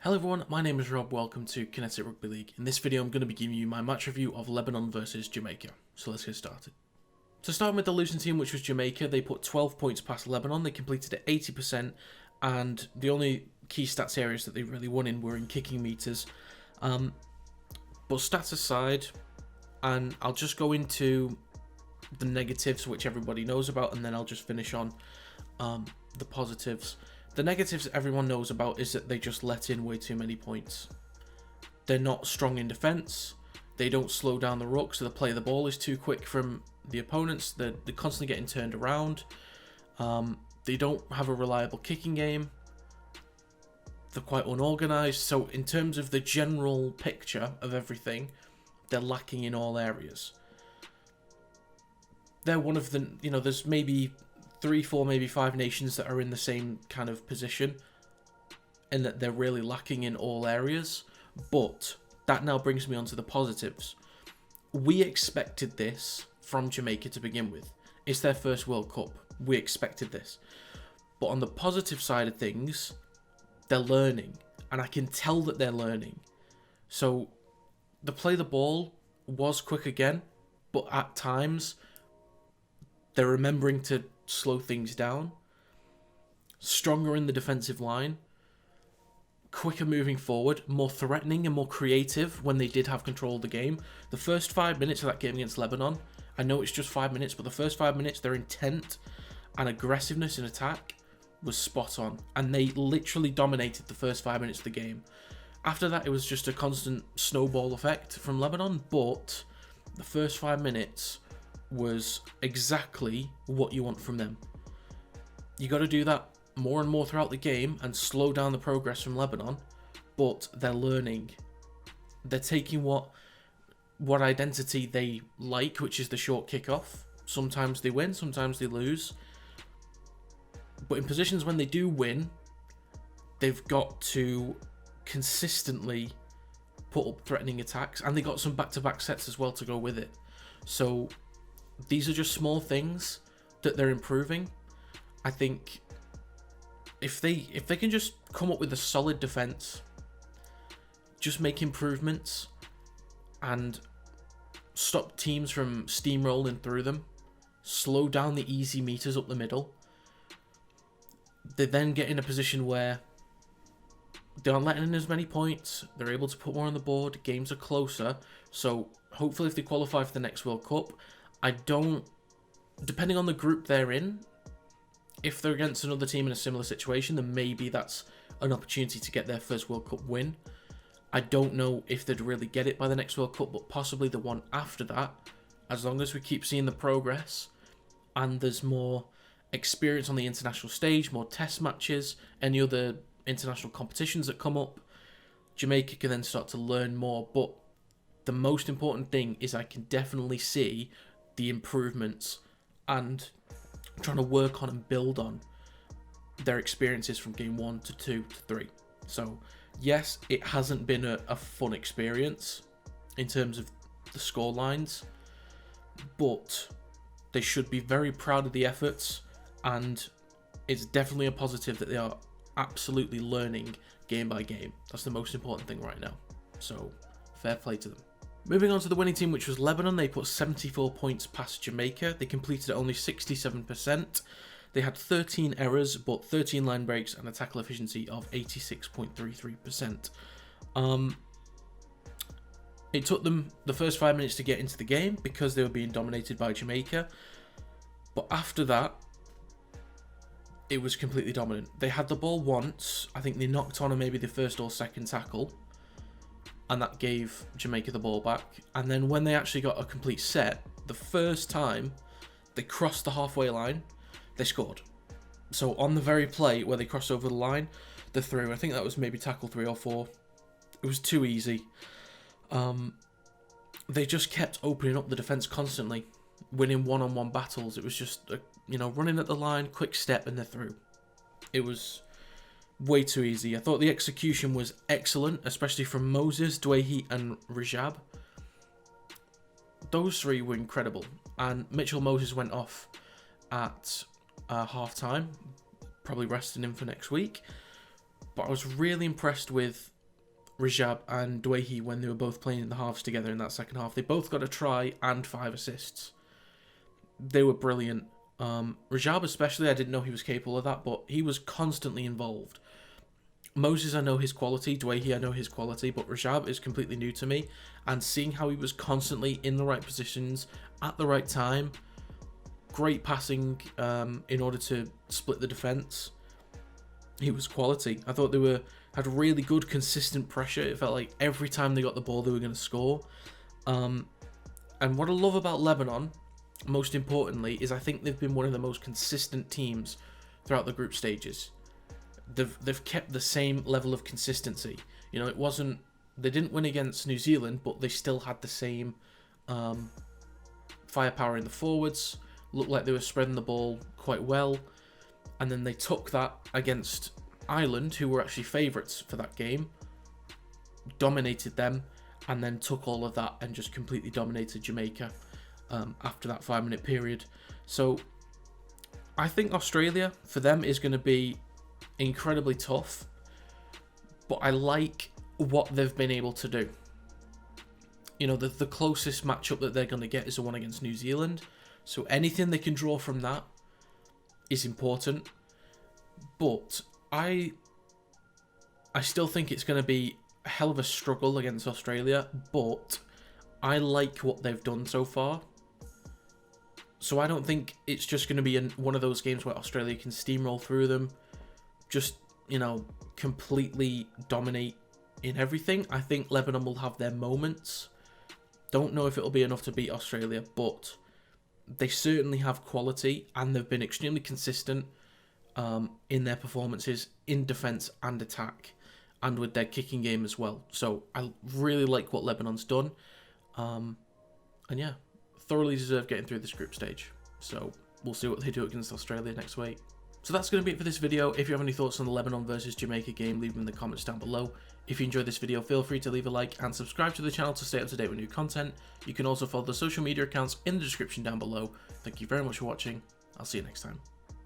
Hello everyone, my name is Rob, welcome to Kinetic Rugby League. In this video I'm going to be giving you my match review of Lebanon versus Jamaica, so let's get started. So starting with the losing team, which was Jamaica, they put 12 points past Lebanon, they completed at 80%, and the only key stats areas that they really won in were in kicking meters. But stats aside, and I'll just go into the negatives, which everybody knows about, and then I'll just finish on the positives. The negatives everyone knows about is that they just let in way too many points. They're not strong in defence, they don't slow down the ruck, so the play of the ball is too quick from the opponents, they're constantly getting turned around. They don't have a reliable kicking game, they're quite unorganised, so in terms of the general picture of everything, they're lacking in all areas. They're one of the, there's maybe 3, 4, maybe 5 nations that are in the same kind of position and that they're really lacking in all areas. But that now brings me on to the positives. We expected this from Jamaica to begin with. It's their first World Cup. We expected this. But on the positive side of things, they're learning. And I can tell that they're learning. So the play the ball was quick again, but at times they're remembering to slow things down, stronger in the defensive line, quicker moving forward, more threatening and more creative when they did have control of the game. The first 5 minutes of that game against Lebanon, I know it's just 5 minutes, but the first 5 minutes, their intent and aggressiveness in attack was spot on, and they literally dominated the first 5 minutes of the game. After that, it was just a constant snowball effect from Lebanon, but the first 5 minutes was exactly what you want from them. You got to do that more and more throughout the game and slow down the progress from Lebanon, but they're learning. They're taking what identity they like, which is the short kickoff. Sometimes they win, sometimes they lose. But in positions when they do win, they've got to consistently put up threatening attacks, and they got some back-to-back sets as well to go with it. So these are just small things that they're improving. I think if they can just come up with a solid defense, just make improvements and stop teams from steamrolling through them, slow down the easy meters up the middle, they then get in a position where they aren't letting in as many points, they're able to put more on the board, games are closer. So hopefully if they qualify for the next World Cup, depending on the group they're in, if they're against another team in a similar situation, then maybe that's an opportunity to get their first World Cup win. I don't know if they'd really get it by the next World Cup, but possibly the one after that, as long as we keep seeing the progress and there's more experience on the international stage, more test matches, any other international competitions that come up, Jamaica can then start to learn more. But the most important thing is I can definitely see the improvements and trying to work on and build on their experiences from game 1 to 2 to 3. So yes, it hasn't been a fun experience in terms of the score lines, but they should be very proud of the efforts, and it's definitely a positive that they are absolutely learning game by game. That's the most important thing right now. So fair play to them. Moving on to the winning team, which was Lebanon, they put 74 points past Jamaica. They completed at only 67%. They had 13 errors, but 13 line breaks and a tackle efficiency of 86.33%. It took them the first 5 minutes to get into the game because they were being dominated by Jamaica. But after that, it was completely dominant. They had the ball once. I think they knocked on maybe the first or second tackle, and that gave Jamaica the ball back. And then when they actually got a complete set, the first time they crossed the halfway line, they scored. So on the very play where they crossed over the line, the through, I think that was maybe tackle 3 or 4. It was too easy. They just kept opening up the defence constantly, winning one-on-one battles. It was just, running at the line, quick step, and they're through. It was way too easy. I thought the execution was excellent, especially from Moses, Dwayhe, and Rajab. Those three were incredible. And Mitchell Moses went off at half-time, probably resting him for next week. But I was really impressed with Rajab and Dwayhe when they were both playing in the halves together in that second half. They both got a try and 5 assists. They were brilliant. Rajab especially, I didn't know he was capable of that, but he was constantly involved. Moses, I know his quality. Dwayhe, I know his quality, but Rajab is completely new to me. And seeing how he was constantly in the right positions at the right time, great passing in order to split the defence. He was quality. I thought they had really good, consistent pressure. It felt like every time they got the ball, they were going to score. And what I love about Lebanon, most importantly, is I think they've been one of the most consistent teams throughout the group stages. They've kept the same level of consistency. You know, they didn't win against New Zealand, but they still had the same firepower in the forwards. Looked like they were spreading the ball quite well. And then they took that against Ireland, who were actually favourites for that game, dominated them, and then took all of that and just completely dominated Jamaica after that 5-minute period. So I think Australia, for them, is going to be incredibly tough, but I like what they've been able to do. You know, the closest matchup that they're going to get is the one against New Zealand, so anything they can draw from that is important. But I still think it's going to be a hell of a struggle against Australia, but I like what they've done so far. So I don't think it's just going to be one of those games where Australia can steamroll through them, just, you know, completely dominate in everything. I think Lebanon will have their moments. Don't know if it'll be enough to beat Australia, but they certainly have quality, and they've been extremely consistent in their performances in defence and attack, and with their kicking game as well. So I really like what Lebanon's done, and yeah, thoroughly deserve getting through this group stage. So we'll see what they do against Australia next week. So that's going to be it for this video. If you have any thoughts on the Lebanon versus Jamaica game, leave them in the comments down below. If you enjoyed this video, feel free to leave a like and subscribe to the channel to stay up to date with new content. You can also follow the social media accounts in the description down below. Thank you very much for watching. I'll see you next time.